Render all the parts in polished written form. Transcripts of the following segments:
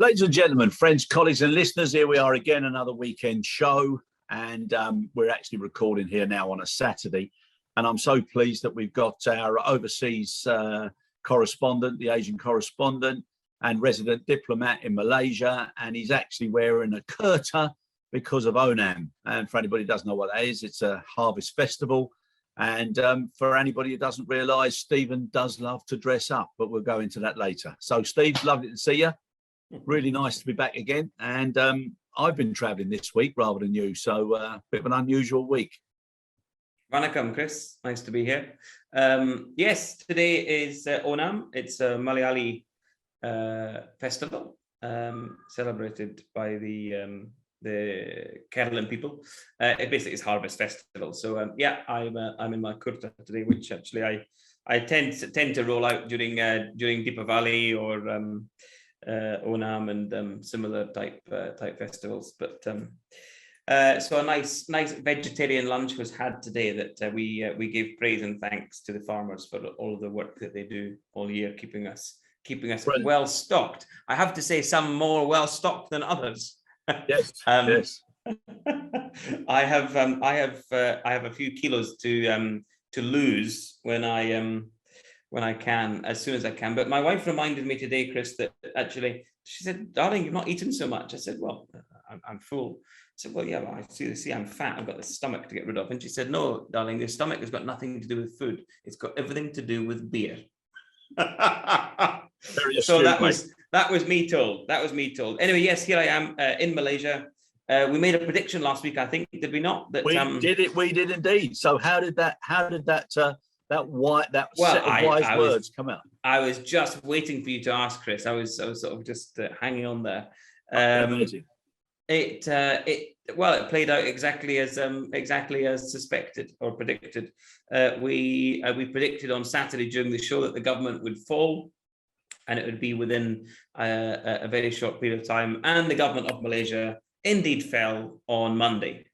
Ladies and gentlemen, friends, colleagues and listeners, here we are again, another weekend show. And we're actually recording here now on a Saturday. And I'm so pleased that we've got our overseas correspondent, the Asian correspondent, and resident diplomat in Malaysia. And he's actually wearing a kurta because of Onam. And for anybody who doesn't know what that is, it's a harvest festival. And for anybody who doesn't realise, Stephen does love to dress up, but we'll go into that later. So, Steve, lovely to see you. Really nice to be back again. And I've been travelling this week rather than you, so a bit of an unusual week. Vanakkam, Chris. Nice to be here. Yes, today is Onam. It's a Malayali festival celebrated by the Kerala people. It basically is harvest festival. So yeah, I'm in my kurta today, which actually I tend to roll out during Deepavali or Onam and similar type festivals. But so a nice vegetarian lunch was had today that we gave praise and thanks to the farmers for all of the work that they do all year, keeping us Brilliant. Well stocked. I have to say, some more well stocked than others. Yes. Yes. I have a few kilos to lose when I can, as soon as I can. But my wife reminded me today, Chris, that actually, she said, darling, you've not eaten so much. I said, well, I'm full. I said, well, yeah, well, I see I'm fat. I've got the stomach to get rid of. And she said, no, darling, your stomach has got nothing to do with food. It's got everything to do with beer. So that was me told. That was me told. Anyway, yes, here I am in Malaysia. We made a prediction last week, I think, did we not? That, we did indeed. So how did that set of wise words come out? I was just waiting for you to ask, Chris. I was sort of just hanging on there. It played out exactly as suspected or predicted. We predicted on Saturday during the show that the government would fall, and it would be within a very short period of time. And the government of Malaysia indeed fell on Monday.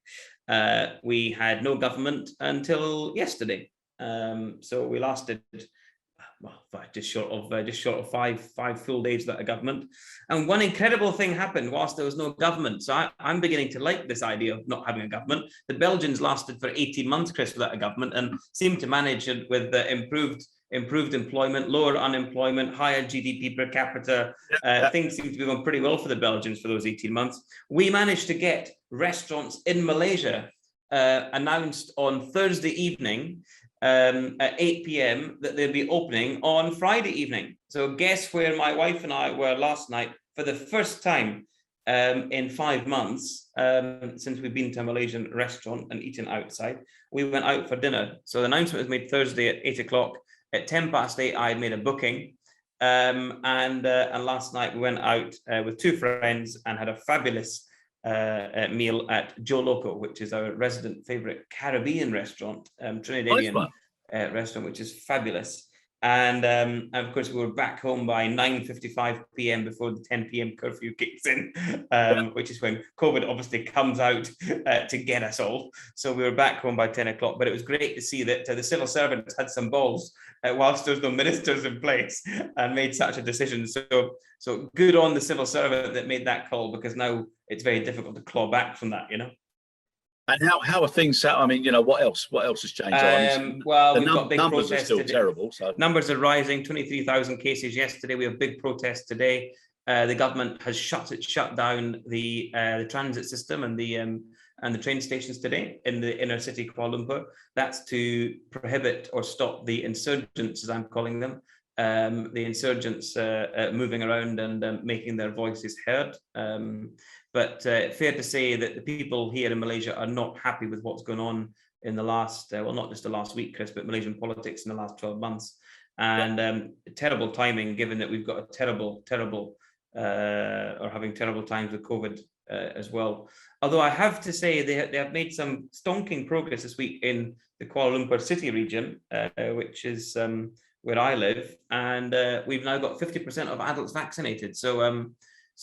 We had no government until yesterday. So we lasted just short of five full days without a government. And one incredible thing happened whilst there was no government. So I'm beginning to like this idea of not having a government. The Belgians lasted for 18 months, Chris, without a government, and seemed to manage it with improved employment, lower unemployment, higher GDP per capita. Things seem to be going pretty well for the Belgians for those 18 months. We managed to get restaurants in Malaysia announced on Thursday evening at 8 p.m. that they'll be opening on Friday evening. So guess where my wife and I were last night for the first time in 5 months since we've been to a Malaysian restaurant and eaten outside. We went out for dinner. So the announcement was made Thursday at 8 o'clock. At 8:10, I had made a booking. And last night we went out with two friends and had a fabulous meal at Joe Loco, which is our resident favorite Caribbean restaurant, Trinidadian restaurant, which is fabulous. And of course, we were back home by 9:55 p.m. before the 10 p.m. curfew kicks in, which is when COVID obviously comes out to get us all. So we were back home by 10 o'clock. But it was great to see that the civil servants had some balls whilst there's no ministers in place and made such a decision. So good on the civil servant that made that call, because now it's very difficult to claw back from that, you know. And how are things set? I mean, you know, what else has changed? Well, we've got big numbers protests are still today. terrible. So numbers are rising. 23,000 cases yesterday. We have big protests today. The government has shut down the transit system and the train stations today in the inner city Kuala Lumpur. That's to prohibit or stop the insurgents, as I'm calling them, the insurgents moving around and making their voices heard. But fair to say that the people here in Malaysia are not happy with what's going on in the last, well, not just the last week, Chris, but Malaysian politics in the last 12 months. And terrible timing, given that we've got a terrible, or having terrible times with COVID as well. Although I have to say they have made some stonking progress this week in the Kuala Lumpur city region, which is where I live. And we've now got 50% of adults vaccinated. So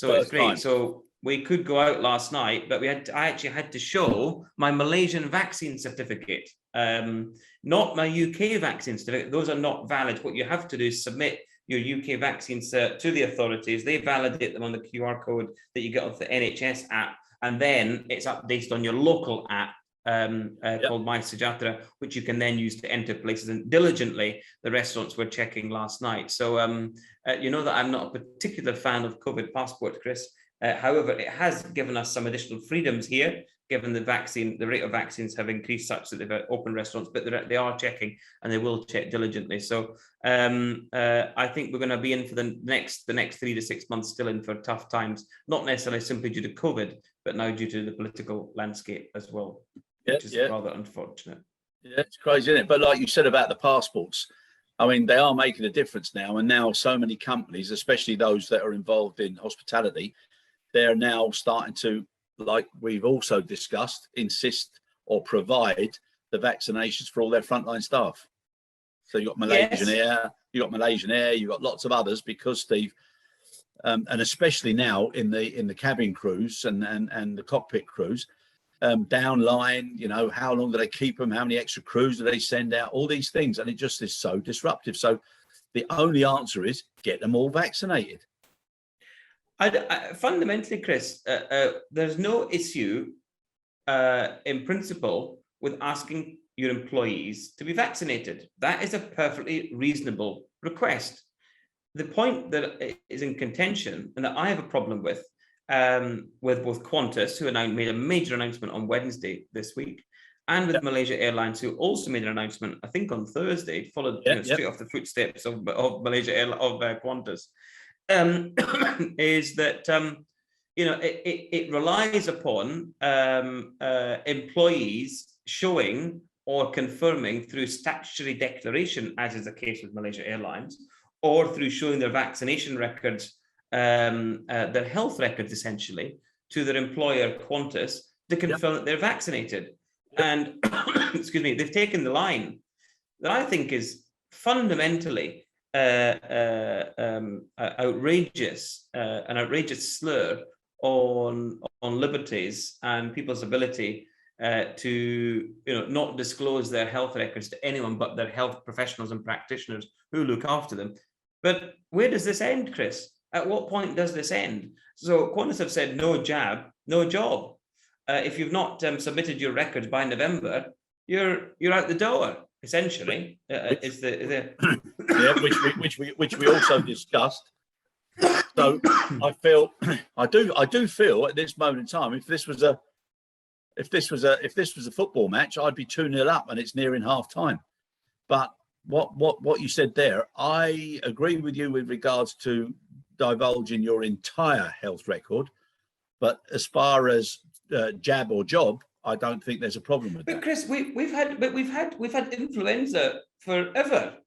it's great. Fine. So we could go out last night, but I actually had to show my Malaysian vaccine certificate, not my UK vaccine certificate. Those are not valid. What you have to do is submit your UK vaccine cert to the authorities. They validate them on the QR code that you get off the NHS app, and then it's updated on your local app called My Sujatra, which you can then use to enter places. And diligently, the restaurants were checking last night. So you know that I'm not a particular fan of COVID passport, Chris. However, it has given us some additional freedoms here, given the rate of vaccines have increased such that they've opened restaurants, but they are checking, and they will check diligently. So I think we're going to be in for the next 3 to 6 months, still in for tough times, not necessarily simply due to COVID, but now due to the political landscape as well, which is rather unfortunate. Yeah, it's crazy, isn't it? But like you said about the passports, I mean, they are making a difference now. And now so many companies, especially those that are involved in hospitality, they're now starting to, like we've also discussed, insist or provide the vaccinations for all their frontline staff. So you've got Malaysian Air, you've got lots of others, because Steve, and especially now in the cabin crews and the cockpit crews, downline, you know, how long do they keep them? How many extra crews do they send out? All these things. And it just is so disruptive. So the only answer is get them all vaccinated. I fundamentally, Chris, there's no issue in principle with asking your employees to be vaccinated. That is a perfectly reasonable request. The point that is in contention, and that I have a problem with both Qantas, who made a major announcement on Wednesday this week, and with Malaysia Airlines, who also made an announcement, I think on Thursday, followed straight off the footsteps of Malaysia of Qantas. Is that it relies upon employees showing or confirming through statutory declaration, as is the case with Malaysia Airlines, or through showing their vaccination records, their health records essentially, to their employer Qantas to confirm that they're vaccinated. And excuse me, they've taken the line that I think is fundamentally outrageous, an outrageous slur on liberties and people's ability to not disclose their health records to anyone but their health professionals and practitioners who look after them. But where does this end, Chris? At what point does this end? So Qantas have said no jab, no job. If you've not submitted your records by November, you're out the door. Essentially, which we also discussed. So I do feel at this moment in time, if this was a football match, I'd be 2-0 up and it's nearing half time. But what you said there, I agree with you with regards to divulging your entire health record. But as far as jab or job, I don't think there's a problem with that. But Chris, we've had influenza forever.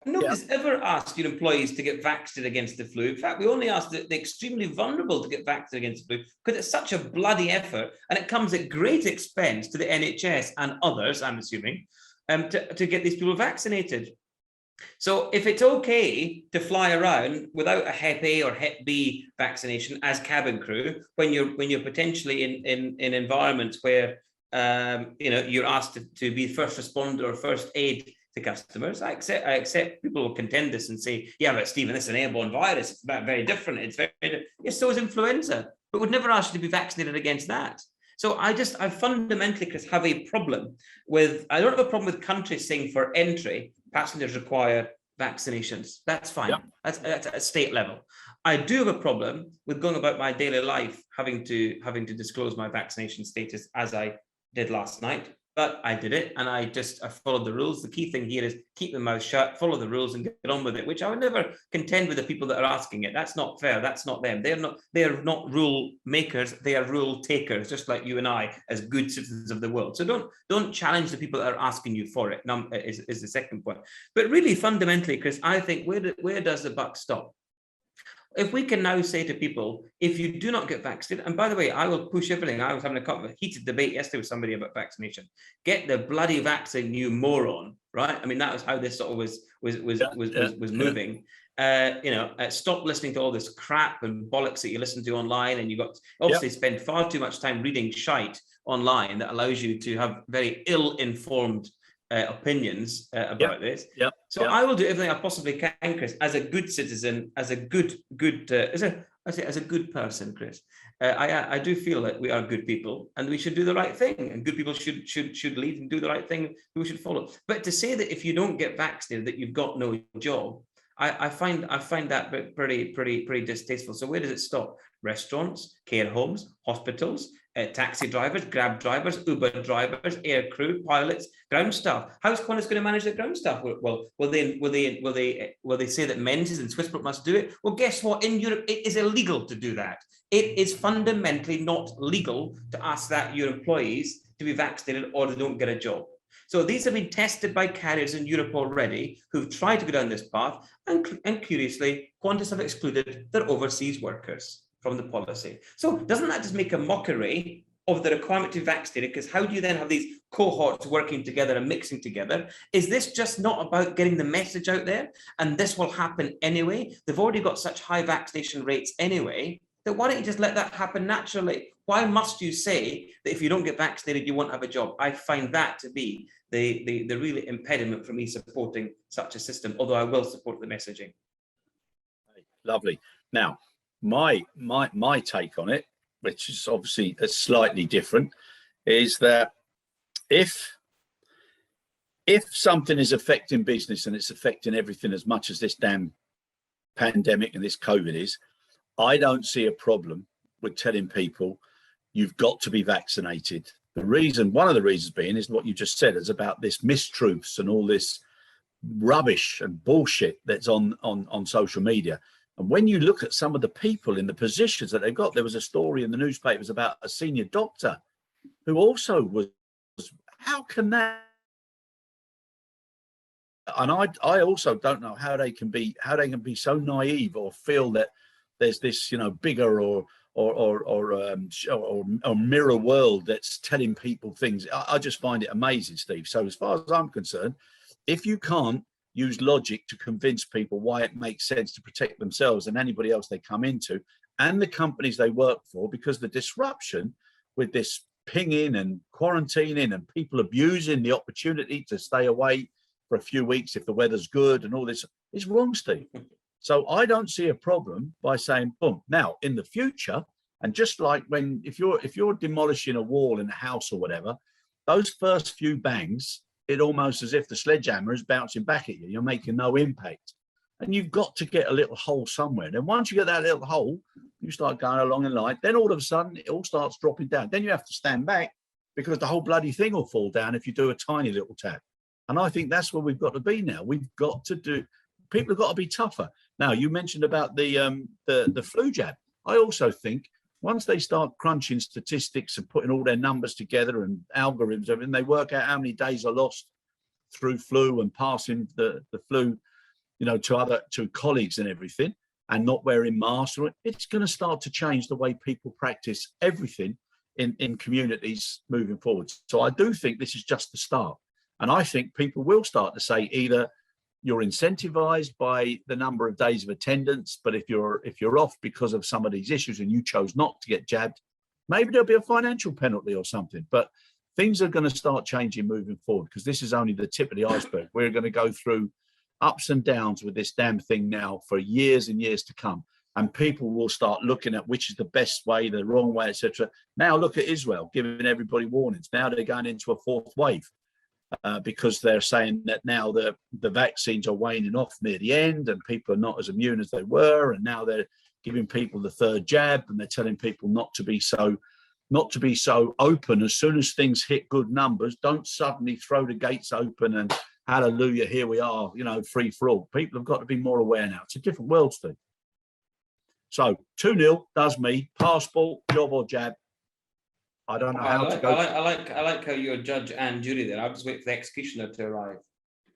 Nobody's ever asked your employees to get vaccinated against the flu. In fact, we only asked the extremely vulnerable to get vaccinated against the flu, because it's such a bloody effort, and it comes at great expense to the NHS and others, I'm assuming, to get these people vaccinated. So if it's okay to fly around without a Hep A or Hep B vaccination as cabin crew, when you're potentially in environments where you're asked to be first responder or first aid to customers, I accept people will contend this and say, yeah, but Stephen, this is an airborne virus. It's very different. It's very different. Yes, so is influenza, but we'd never ask you to be vaccinated against that. So I fundamentally, Chris, have a problem with, I don't have a problem with countries saying for entry, passengers require vaccinations. That's fine. That's at a state level. I do have a problem with going about my daily life having to disclose my vaccination status, as I did last night. But I did it, and I followed the rules. The key thing here is keep your mouth shut, follow the rules, and get on with it, which I would never contend with the people that are asking it. That's not fair. That's not them. They are not rule makers. They are rule takers, just like you and I, as good citizens of the world. So don't challenge the people that are asking you for it. Is the second point. But really, fundamentally, Chris, I think where does the buck stop? If we can now say to people, if you do not get vaccinated, and by the way, I will push everything. I was having a heated debate yesterday with somebody about vaccination. Get the bloody vaccine, you moron! Right? I mean, that was how this sort of was moving. Stop listening to all this crap and bollocks that you listen to online, and you got obviously spend far too much time reading shite online that allows you to have very ill-informed opinions about this. Yep. So I will do everything I possibly can, Chris, as a good citizen, as a good person, Chris. I do feel that we are good people and we should do the right thing, and good people should lead and do the right thing. We should follow. But to say that if you don't get vaccinated, that you've got no job, I find that pretty distasteful. So where does it stop? Restaurants, care homes, hospitals, taxi drivers, Grab drivers, Uber drivers, air crew, pilots, ground staff. How's Qantas going to manage the ground staff? Well, will they say that Menzies and Swissport must do it? Well, guess what? In Europe, it is illegal to do that. It is fundamentally not legal to ask that your employees to be vaccinated or they don't get a job. So these have been tested by carriers in Europe already who've tried to go down this path, and curiously, Qantas have excluded their overseas workers from the policy. So doesn't that just make a mockery of the requirement to be vaccinated? Because how do you then have these cohorts working together and mixing together? Is this just not about getting the message out there? And this will happen anyway. They've already got such high vaccination rates anyway, that why don't you just let that happen naturally? Why must you say that if you don't get vaccinated, you won't have a job? I find that to be the really impediment for me supporting such a system, although I will support the messaging. Lovely. Now, my take on it, which is obviously slightly different, is that if something is affecting business and it's affecting everything as much as this damn pandemic and this COVID is, I don't see a problem with telling people you've got to be vaccinated. One of the reasons being is what you just said, is about this mistruths and all this rubbish and bullshit that's on social media. And when you look at some of the people in the positions that they've got, there was a story in the newspapers about a senior doctor who also was, how can that? And I also don't know how they can be so naive or feel that there's this, bigger or mirror world that's telling people things. I just find it amazing, Steve. So as far as I'm concerned, if you can't use logic to convince people why it makes sense to protect themselves and anybody else they come into and the companies they work for, because the disruption with this pinging and quarantining and people abusing the opportunity to stay away for a few weeks if the weather's good and all this is wrong, Steve. So I don't see a problem by saying, boom. Now, in the future, and just like if you're demolishing a wall in a house or whatever, those first few bangs, it almost as if the sledgehammer is bouncing back at you. You're making no impact. And you've got to get a little hole somewhere. Then once you get that little hole, you start going along in light. Then all of a sudden, it all starts dropping down. Then you have to stand back because the whole bloody thing will fall down if you do a tiny little tap. And I think that's where we've got to be now. We've got to do, people have got to be tougher. Now, you mentioned about the flu jab. I also think once they start crunching statistics and putting all their numbers together and algorithms, and they work out how many days are lost through flu and passing the flu, to colleagues and everything, and not wearing masks, it's going to start to change the way people practice everything in communities moving forward. So I do think this is just the start. And I think people will start to say either you're incentivized by the number of days of attendance, but if you're off because of some of these issues and you chose not to get jabbed, maybe there'll be a financial penalty or something. But things are going to start changing moving forward, because this is only the tip of the iceberg. We're going to go through ups and downs with this damn thing now for years and years to come. And people will start looking at which is the best way, the wrong way, etc. Now look at Israel, giving everybody warnings. Now they're going into a fourth wave. Because they're saying that now the vaccines are waning off near the end and people are not as immune as they were, and now they're giving people the third jab and they're telling people not to be so open. As soon as things hit good numbers, don't suddenly throw the gates open and hallelujah, here we are, free for all. People have got to be more aware now. It's a different world, Steve. So 2-0 does me. Passport, job or jab. I don't know how to go. I like how you're judge and jury there. I'll just wait for the executioner to arrive.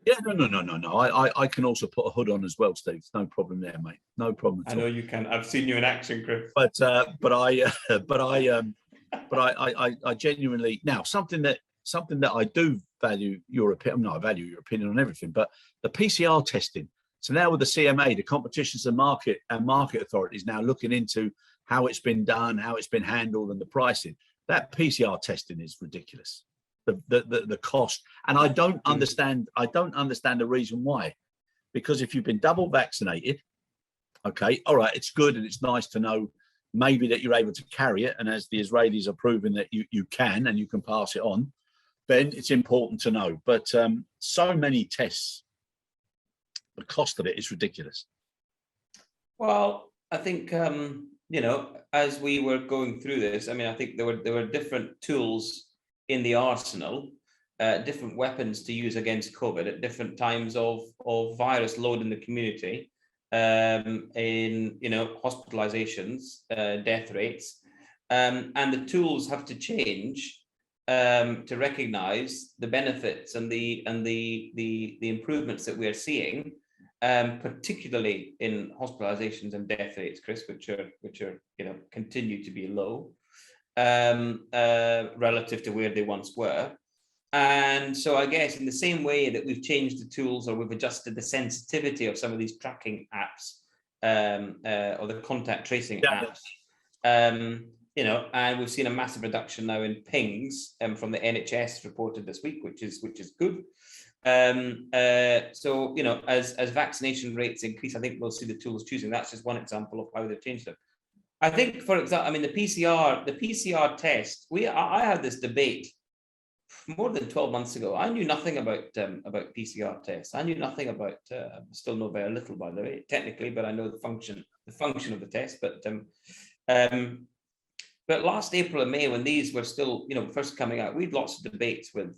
Yeah, no. I can also put a hood on as well, Steve. No problem there, mate. No problem at all. I know you can. I've seen you in action, Chris. But I genuinely, now something that I do value your opinion. No, I value your opinion on everything. But the PCR testing. So now with the CMA, the Competitions and Market Authority is now looking into how it's been done, how it's been handled, and the pricing. That PCR testing is ridiculous. the cost. And I don't understand. I don't understand the reason why, because if you've been double vaccinated, okay, all right, it's good and it's nice to know maybe that you're able to carry it. And as the Israelis are proving that you can and you can pass it on, then it's important to know. But so many tests, the cost of it is ridiculous. Well, I think as we were going through this, I mean, I think there were different tools in the arsenal, different weapons to use against COVID at different times of virus load in the community, in hospitalizations, death rates, and the tools have to change to recognize the benefits and the improvements that we are seeing, particularly in hospitalizations and death rates, Chris, which are continue to be low relative to where they once were. And so I guess in the same way that we've changed the tools or we've adjusted the sensitivity of some of these tracking apps or the contact tracing apps, and we've seen a massive reduction now in pings from the NHS reported this week, which is good. So as vaccination rates increase, I think we'll see the tools choosing. That's just one example of how they've changed it. I think, for example, I mean, the PCR test. I had this debate more than 12 months ago. I knew nothing about PCR tests. I knew nothing about. Still know very little, by the way, technically, but I know the function of the test. But last April and May, when these were still, first coming out, we had lots of debates with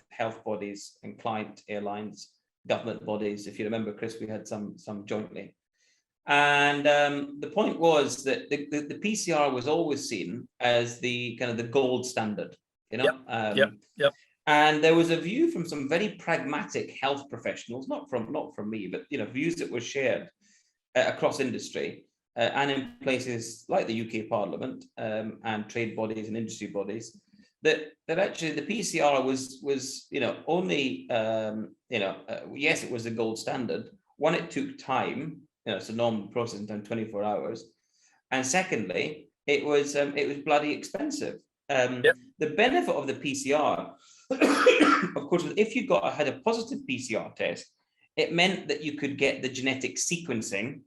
health bodies and client airlines, government bodies. If you remember, Chris, we had some jointly. And the point was that the PCR was always seen as the kind of the gold standard, Yep. And there was a view from some very pragmatic health professionals, not from me, but views that were shared across industry. And in places like the UK Parliament and trade bodies and industry bodies, that actually the PCR was only yes, it was the gold standard. One, it took time, it's a normal processing time, 24 hours, and secondly, it was bloody expensive. The benefit of the PCR, of course, was if you had a positive PCR test, it meant that you could get the genetic sequencing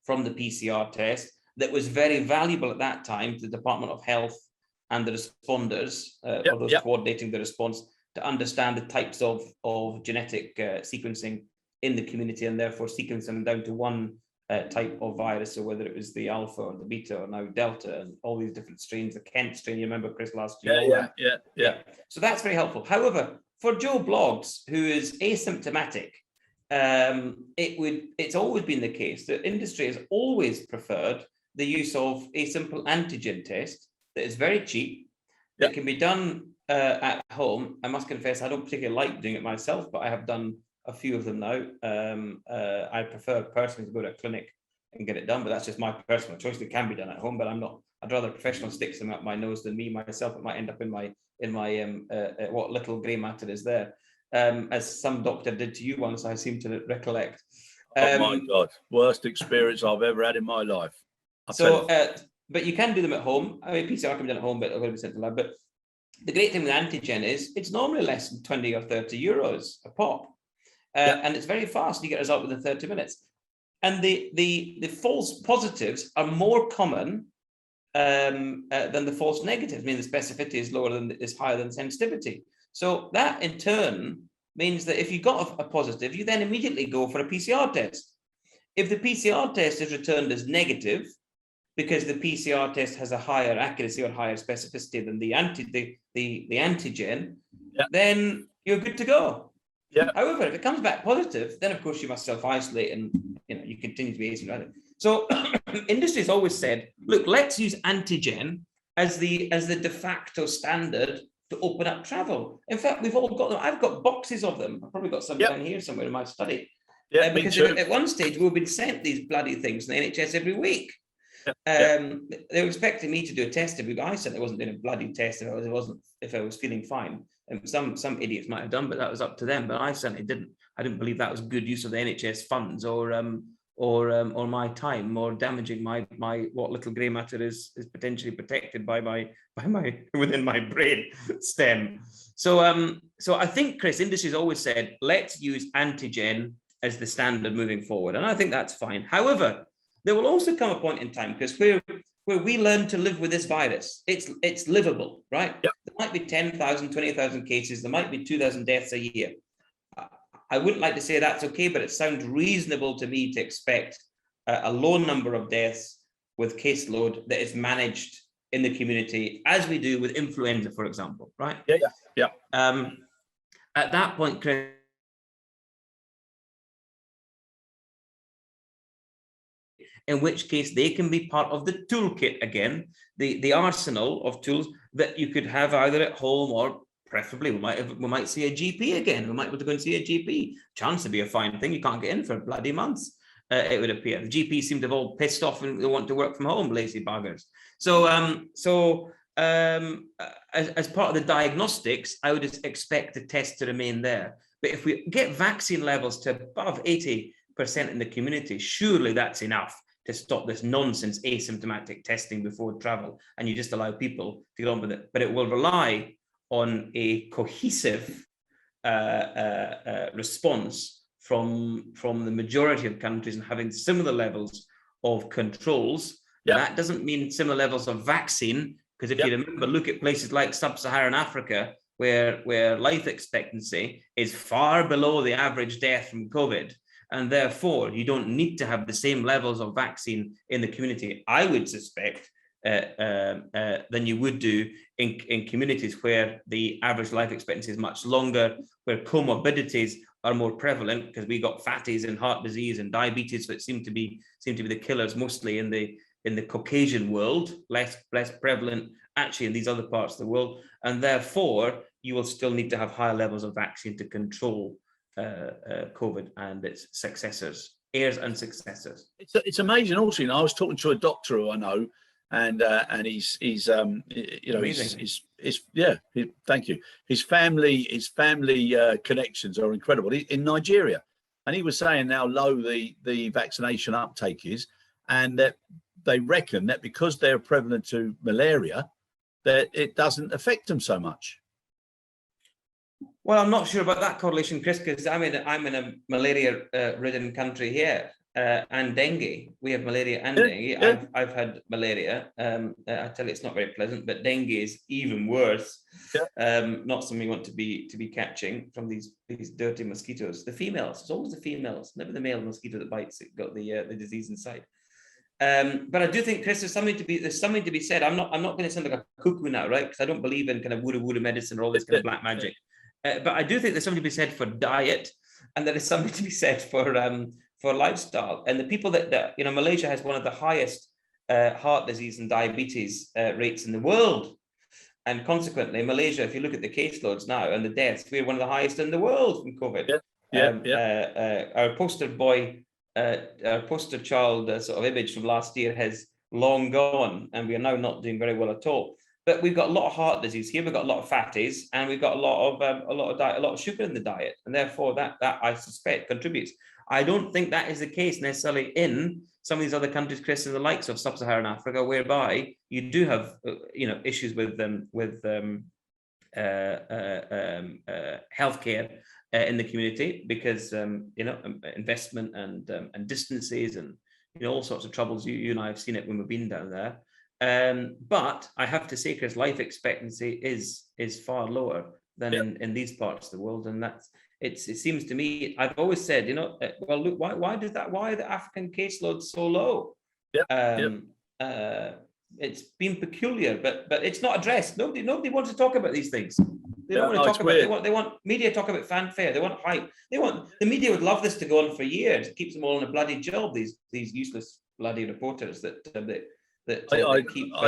from the PCR test that was very valuable at that time to the Department of Health and the responders, or those coordinating the response, to understand the types of genetic sequencing in the community, and therefore sequence them down to one type of virus, or whether it was the alpha or the beta or now delta and all these different strains, the Kent strain, you remember, Chris, last year? Yeah. So that's very helpful. However, for Joe Bloggs, who is asymptomatic, it's always been the case that industry has always preferred the use of a simple antigen test that is very cheap, that can be done at home. I must confess, I don't particularly like doing it myself, but I have done a few of them now. I prefer personally to go to a clinic and get it done, but that's just my personal choice. It can be done at home, but I'd rather a professional sticks them up my nose than me myself. It might end up in my what little grey matter is there. As some doctor did to you once, I seem to recollect. Oh my God, worst experience I've ever had in my life. But you can do them at home. I mean, PCR can be done at home, but it's going to be sent to lab. But the great thing with antigen is it's normally less than 20 or 30 euros a pop. And it's very fast. You get a result within 30 minutes. And the false positives are more common than the false negatives. I mean, the specificity is higher than sensitivity. So that in turn means that if you got a positive, you then immediately go for a PCR test. If the PCR test is returned as negative, because the PCR test has a higher accuracy or higher specificity than the antigen, then you're good to go. Yeah. However, if it comes back positive, then of course you must self-isolate and you continue to be asymptomatic. So industry has always said, look, let's use antigen as the de facto standard to open up travel. In fact, we've all got them. I've got boxes of them. I've probably got some down here somewhere in my study. Yeah, because at one stage we've been sent these bloody things in the NHS every week. They were expecting me to do a test every week. I said I wasn't doing a bloody test if I was feeling fine. And some idiots might have done, but that was up to them. But I certainly didn't. I didn't believe that was good use of the NHS funds or or my time, or damaging my what little grey matter is potentially protected by my within my brain stem. So I think, Chris, industry's always said, let's use antigen as the standard moving forward, and I think that's fine. However, there will also come a point in time, because where we learn to live with this virus, it's livable, right? Yep. There might be 10,000, 20,000 cases, there might be 2,000 deaths a year. I wouldn't like to say that's okay, but it sounds reasonable to me to expect a low number of deaths with caseload that is managed in the community, as we do with influenza, for example, right? Yeah. At that point, Chris, in which case they can be part of the toolkit again, the arsenal of tools that you could have either at home, or preferably we might see a GP again. We might be able to go and see a GP. Chance to be a fine thing. You can't get in for bloody months. It would appear the GPs seem to have all pissed off and they want to work from home, lazy buggers. So as part of the diagnostics, I would expect the test to remain there. But if we get vaccine levels to above 80% in the community, surely that's enough to stop this nonsense asymptomatic testing before travel, and you just allow people to get on with it. But it will rely on a cohesive response from the majority of countries, and having similar levels of controls. Yep. That doesn't mean similar levels of vaccine, because if you remember, look at places like sub-Saharan Africa, where life expectancy is far below the average death from COVID. And therefore, you don't need to have the same levels of vaccine in the community, I would suspect, than you would do in communities where the average life expectancy is much longer, where comorbidities are more prevalent, because we got fatties and heart disease and diabetes, which seem to be the killers mostly in the Caucasian world, less prevalent actually in these other parts of the world. And therefore, you will still need to have higher levels of vaccine to control COVID and its successors, heirs and successors. It's amazing. Also, I was talking to a doctor who I know, and he's thank you. His family connections are incredible. In Nigeria, and he was saying how low the vaccination uptake is, and that they reckon that because they're prevalent to malaria, that it doesn't affect them so much. Well, I'm not sure about that correlation, Chris, because I'm in a malaria-ridden country here, and dengue. We have malaria and dengue. Yeah. I've had malaria. I tell you, it's not very pleasant, but dengue is even worse. Yeah. Not something you want to be catching from these dirty mosquitoes. The females. It's always the females, never the male mosquito that bites. It got the disease inside. But I do think, Chris, there's something to be said. I'm not going to sound like a cuckoo now, right? Because I don't believe in kind of voodoo medicine or all this kind of black magic. But I do think there's something to be said for diet, and there is something to be said for lifestyle. And the people that Malaysia has one of the highest heart disease and diabetes rates in the world, and consequently, Malaysia, if you look at the caseloads now and the deaths, we're one of the highest in the world from COVID. Our poster boy, our poster child sort of image from last year has long gone, and we are now not doing very well at all. But we've got a lot of heart disease here. We've got a lot of fatties, and we've got a lot of sugar in the diet, and therefore that I suspect contributes. I don't think that is the case necessarily in some of these other countries, Chris, and the likes of sub-Saharan Africa, whereby you do have issues with healthcare in the community, because investment and distances and all sorts of troubles. You and I have seen it when we've been down there. But I have to say, Chris, life expectancy is far lower than in these parts of the world, and it seems to me, I've always said, well, look, why are the African caseload so low? It's been peculiar, but it's not addressed. Nobody wants to talk about these things. They don't want to talk about it. They want media to talk about fanfare. They want hype. The media would love this to go on for years. It keeps them all in a bloody job. These useless bloody reporters that I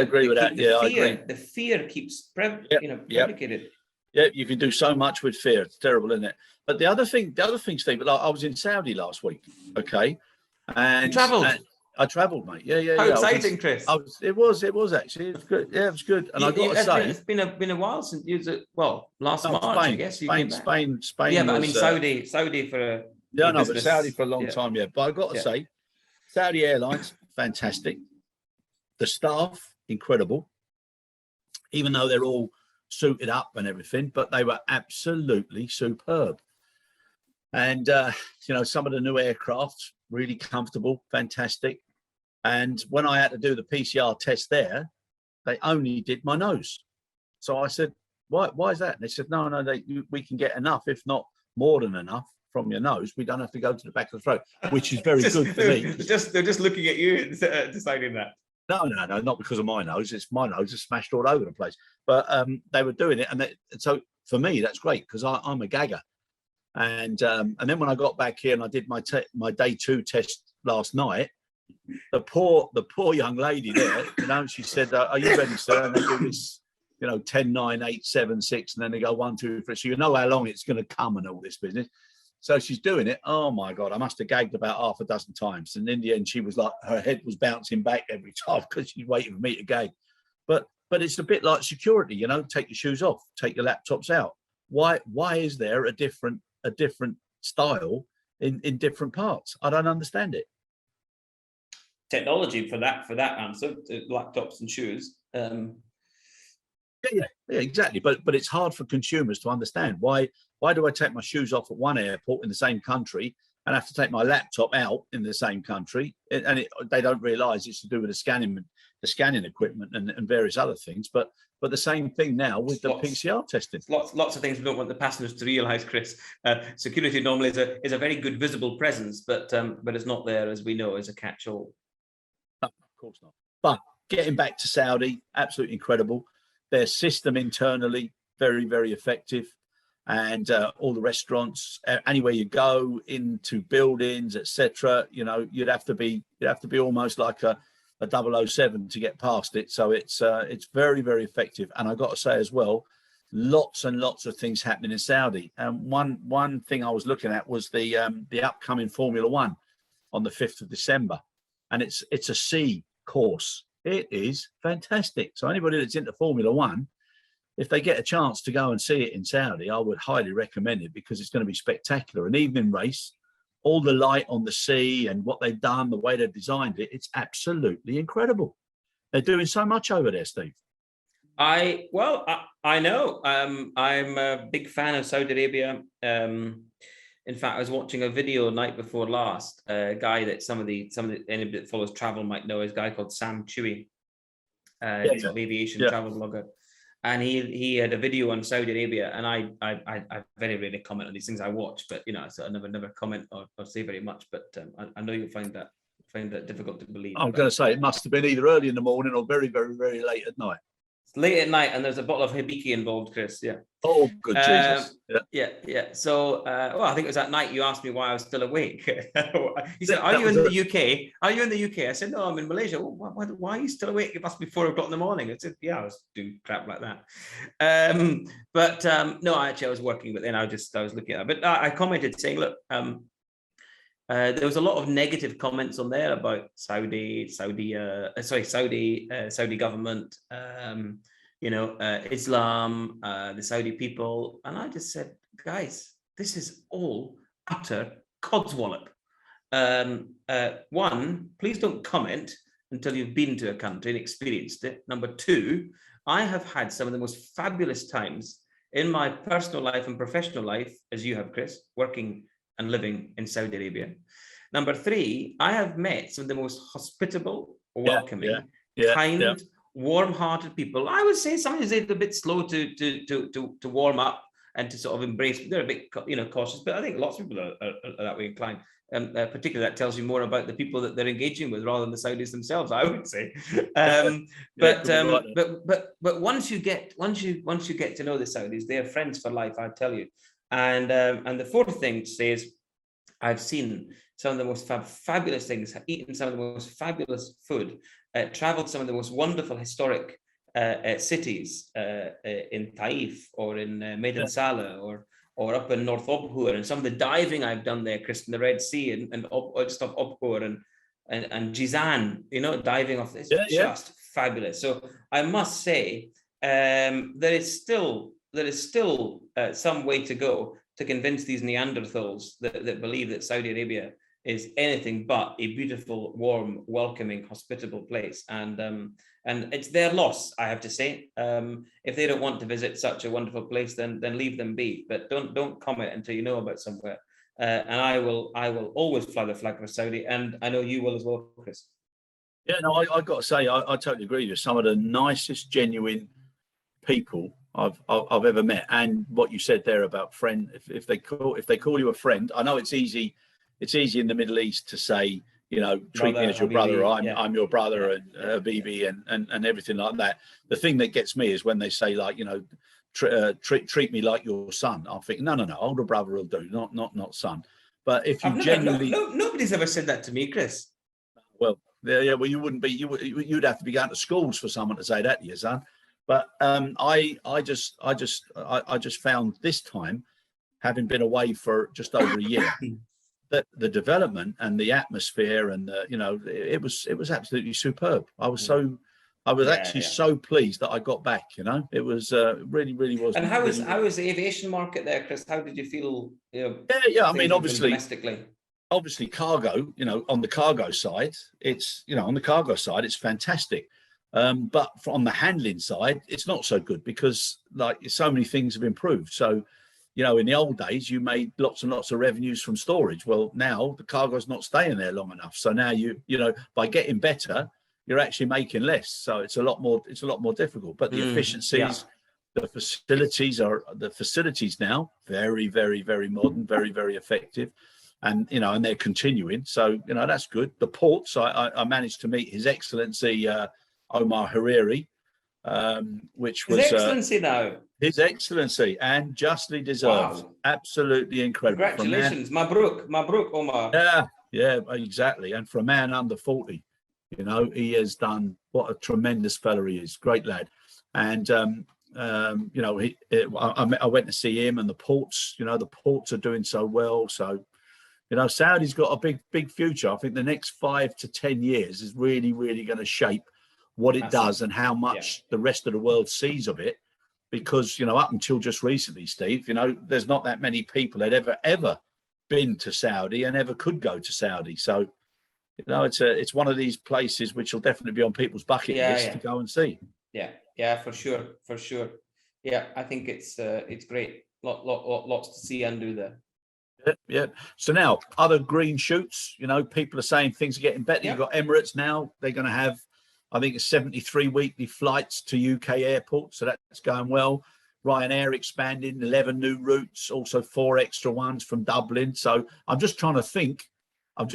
agree with that. I agree. The fear keeps predicated. Yeah, you can do so much with fear. It's terrible, isn't it? But the other thing, Steve, I was in Saudi last week. Okay, and I travelled, mate. Yeah. How exciting, Chris! It was actually. It was good. Yeah, it was good. And I got to say, it's been a while since you was last March. Spain, I guess you came back. Spain. Yeah, but I mean Saudi for but Saudi for a long time. Yeah, but I got to say, Saudi Airlines, fantastic. The staff, incredible. Even though they're all suited up and everything, but they were absolutely superb. And, some of the new aircraft, really comfortable, fantastic. And when I had to do the PCR test there, they only did my nose. So I said, why is that? And they said, no, we can get enough, if not more than enough from your nose. We don't have to go to the back of the throat, which is very good for me. They're just looking at you and deciding that. No, not because of my nose. It's my nose is smashed all over the place. But they were doing it. And so for me, that's great because I'm a gagger. And then when I got back here and I did my day 2 test last night, the poor young lady there, she said, are you ready, sir? And they do this, 10, 9, 8, 7, 6, and then they go 1, 2, 3. So you know how long it's going to come and all this business. So she's doing it. Oh my God, I must have gagged about half a dozen times. And in the end, she was like, her head was bouncing back every time because she's waiting for me to gag. But it's a bit like security, take your shoes off, take your laptops out. Why is there a different style in different parts? I don't understand it. Technology for that answer, laptops and shoes. Yeah, exactly. But it's hard for consumers to understand why do I take my shoes off at one airport in the same country and have to take my laptop out in the same country? And they don't realise it's to do with the scanning equipment and various other things. But the same thing now with the PCR testing. Lots of things we don't want the passengers to realise, Chris. Security normally is a very good visible presence, but it's not there, as we know, as a catch-all. No, of course not. But getting back to Saudi, absolutely incredible. Their system internally, very, very effective. And all the restaurants, anywhere you go into buildings, etc., you'd have to be almost like a 007 to get past it. So it's very, very effective. And I've got to say as well, lots and lots of things happening in Saudi. And one thing I was looking at was the upcoming Formula One on the 5th of December. And it's a C course. It is fantastic. So anybody that's into Formula One, if they get a chance to go and see it in Saudi, I would highly recommend it because it's going to be spectacular. An evening race, all the light on the sea and what they've done, the way they've designed it, it's absolutely incredible. They're doing so much over there, Steve. I know. I'm a big fan of Saudi Arabia. In fact, I was watching a video night before last. A guy that anybody that follows travel might know is a guy called Sam Chewy. He's an aviation travel blogger, and he had a video on Saudi Arabia. And I very rarely comment on these things I watch, but so I never comment or say very much. But I know you'll find that difficult to believe. I'm going to say it must have been either early in the morning or very, very, very late at night. Late at night, and there's a bottle of hibiki involved, Chris. Yeah. Oh, good Jesus. Yeah. So, I think it was that night you asked me why I was still awake. He said, "Are you in the UK? Are you in the UK?" I said, "No, I'm in Malaysia." "Oh, why are you still awake? It must be 4 o'clock in the morning." I said, "Yeah, I was doing crap like that." No, actually, I was working, but then I was looking at it. But I commented saying, "Look, there was a lot of negative comments on there about Saudi government, Islam, the Saudi people." And I just said, guys, this is all utter codswallop. One, please don't comment until you've been to a country and experienced it. Number two, I have had some of the most fabulous times in my personal life and professional life, as you have, Chris, working and living in Saudi Arabia. Number three, I have met some of the most hospitable, welcoming, kind, warm-hearted people. I would say sometimes they're a bit slow to warm up and to sort of embrace. They're a bit cautious, but I think lots of people are that way inclined. Particularly, that tells you more about the people that they're engaging with rather than the Saudis themselves, I would say. But once you get to know the Saudis, they are friends for life, I tell you. And the fourth thing to say is, I've seen some of the most fabulous things, eaten some of the most fabulous food, traveled some of the most wonderful historic cities in Taif or in Maidan Saleh or up in North Obhur, and some of the diving I've done there, Chris, in the Red Sea and just off Obhur and Jizan, diving off this, just fabulous. So I must say, there is still some way to go to convince these Neanderthals that believe that Saudi Arabia is anything but a beautiful, warm, welcoming, hospitable place. And it's their loss, I have to say. If they don't want to visit such a wonderful place, then leave them be. But don't comment until you know about somewhere. And I will always fly the flag for Saudi, and I know you will as well, Chris. Yeah, no, I got to say, I totally agree with you. Some of the nicest, genuine people I've ever met. And what you said there about friend, if they call you a friend, I know it's easy in the Middle East to say, you know, treat me as your brother, or I'm your brother, and Habibi, and everything like that. The thing that gets me is when they say, like, you know, treat me like your son. I'm thinking, no, older brother will do, not son. But if you genuinely, nobody's ever said that to me, Chris. Well, yeah, well, you wouldn't be, you'd have to be going to schools for someone to say that to you, son. But I just found this time, having been away for just over a year, that the development and the atmosphere and it was absolutely superb. I was actually so pleased that I got back. You know, it was really was. And how was the aviation market there, Chris? How did you feel? I mean, obviously, domestically. Obviously cargo, on the cargo side, it's fantastic. But on the handling side, it's not so good, because like so many things have improved. So, in the old days, you made lots and lots of revenues from storage. Well, now the cargo's not staying there long enough. So now by getting better, you're actually making less. So it's a lot more difficult. But the efficiencies, the facilities now, very, very, very modern, very, very effective. And and they're continuing, so that's good. The ports, I managed to meet His Excellency Omar Hariri, which was His Excellency, and justly deserved. Wow. Absolutely incredible. Congratulations, Mabruk, Omar. Yeah, exactly. And for a man under 40, he has done, what a tremendous fella he is. Great lad. And I went to see him, and the ports. The ports are doing so well. So. Saudi's got a big future. I think the next 5 to 10 years is really, really going to shape what it does and how much the rest of the world sees of it. Because, up until just recently, Steve, there's not that many people that ever been to Saudi and ever could go to Saudi. So, it's one of these places which will definitely be on people's bucket list to go and see. Yeah, for sure. Yeah, I think it's great. Lots to see and do there. Yeah. So now other green shoots, people are saying things are getting better. You've got Emirates now. They're going to have, I think, it's 73 weekly flights to UK airports. So that's going well. Ryanair expanding 11 new routes, also 4 extra ones from Dublin. So I'm just trying to think of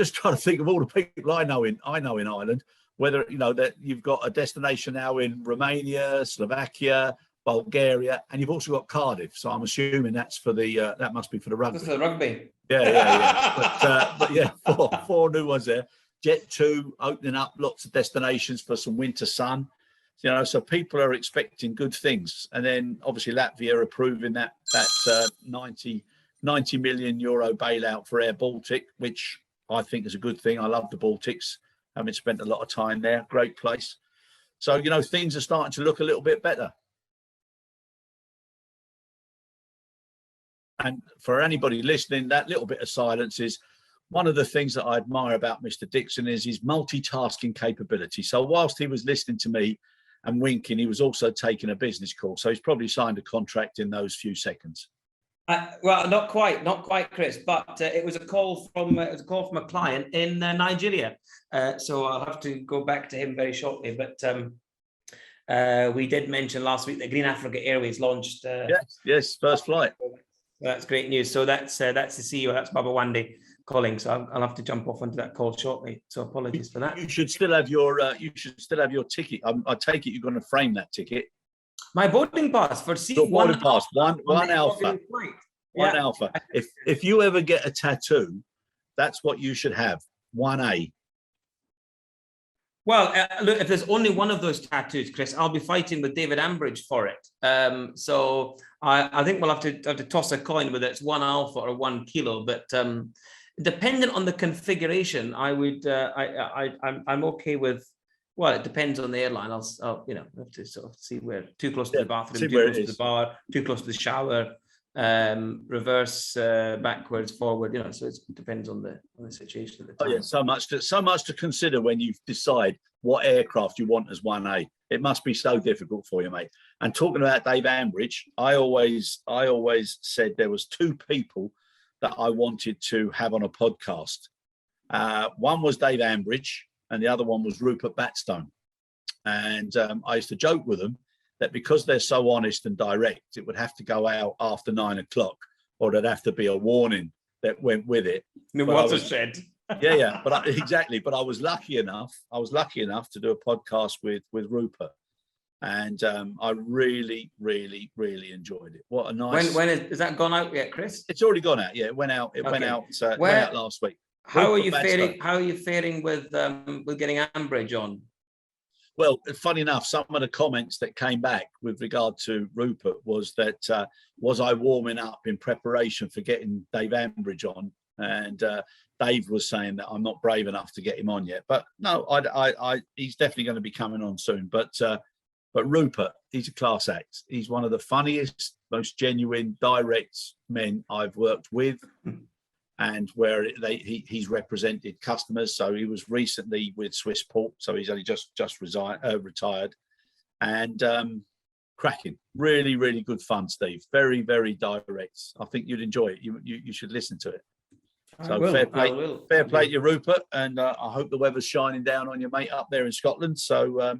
all the people I know in Ireland, whether, that you've got a destination now in Romania, Slovakia, Bulgaria, and you've also got Cardiff. So I'm assuming that's for that must be for the rugby. That's for the rugby. Yeah. But yeah, four new ones there. Jet2 opening up lots of destinations for some winter sun. So people are expecting good things. And then obviously Latvia approving that 90 million euro bailout for Air Baltic, which I think is a good thing. I love the Baltics, having spent a lot of time there. Great place. So, things are starting to look a little bit better. And for anybody listening, that little bit of silence is one of the things that I admire about Mr. Dickson is his multitasking capability. So whilst he was listening to me and winking, he was also taking a business call. So he's probably signed a contract in those few seconds. Well, not quite, Chris. But it was a call from a client in Nigeria. So I'll have to go back to him very shortly. But we did mention last week that Green Africa Airways launched. Yes, first flight. That's great news. So that's the CEO. That's Baba Wande calling. So I'll have to jump off onto that call shortly. So apologies for that. You should still have your ticket. I take it you're going to frame that ticket. My boarding pass for C1. Your boarding pass, one alpha. One alpha. If you ever get a tattoo, that's what you should have. 1A. Well, look, if there's only one of those tattoos, Chris, I'll be fighting with David Ambridge for it. So I think we'll have to toss a coin whether it's 1 alpha or 1 kilo. But dependent on the configuration, I'm okay with. Well, it depends on the airline. I'll have to sort of see where too close to the bathroom, too close to the bar, too close to the shower. reverse, backwards, forward. So it depends on the situation at the time. Oh yeah, so much to consider when you decide what aircraft you want as 1A. It must be so difficult for you, mate. And talking about Dave Ambridge, I always said there was two people that I wanted to have on a podcast. One was Dave Ambridge, and the other one was Rupert Batstone. And I used to joke with them that because they're so honest and direct, it would have to go out after 9 o'clock, or there'd have to be a warning that went with it. The watershed. Yeah. Exactly. But I was lucky enough to do a podcast with Rupert, and I really, really, really enjoyed it. What a nice. When is that gone out yet, Chris? It's already gone out. Yeah, it went out. It went out last week. How are you faring? How are you faring with getting Ambridge on? Well, funny enough, some of the comments that came back with regard to Rupert was that was I warming up in preparation for getting Dave Ambridge on, and Dave was saying that I'm not brave enough to get him on yet. But no, he's definitely going to be coming on soon. But Rupert, he's a class act. He's one of the funniest, most genuine, direct men I've worked with. And where he's represented customers. So he was recently with Swissport, so he's only just retired. And cracking, really, really good fun, Steve. Very, very direct. I think you'd enjoy it. You should listen to it. So fair play to you, Rupert. And I hope the weather's shining down on you, mate, up there in Scotland. So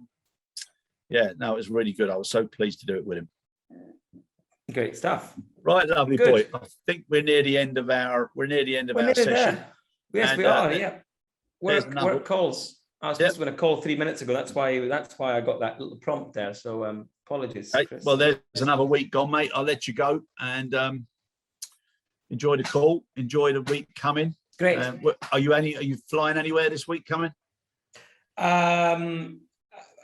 it was really good. I was so pleased to do it with him. Great stuff. Right, lovely boy. I think we're near the end of our session. There. Yes, we are. Yeah. Work calls. I was supposed to win a call 3 minutes ago. That's why I got that little prompt there. So apologies. Hey, well, there's another week gone, mate. I'll let you go and enjoy the call. Enjoy the week coming. Great. Are you flying anywhere this week coming?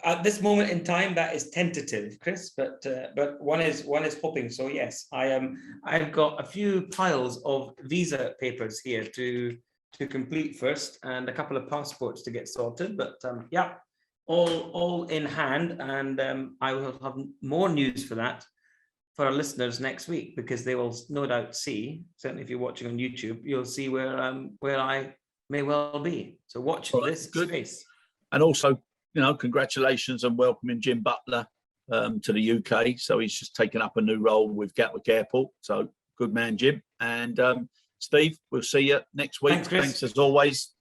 At this moment in time, that is tentative, Chris. But one is hoping. So yes, I've got a few piles of visa papers here to complete first, and a couple of passports to get sorted. But all in hand, and I will have more news for that for our listeners next week, because they will no doubt see. Certainly, if you're watching on YouTube, you'll see where I may well be. So watch this space. And also, congratulations on welcoming Jim Butler to the UK. So he's just taken up a new role with Gatwick Airport. So good man, Jim. And Steve, we'll see you next week. Thanks, Chris. Thanks as always.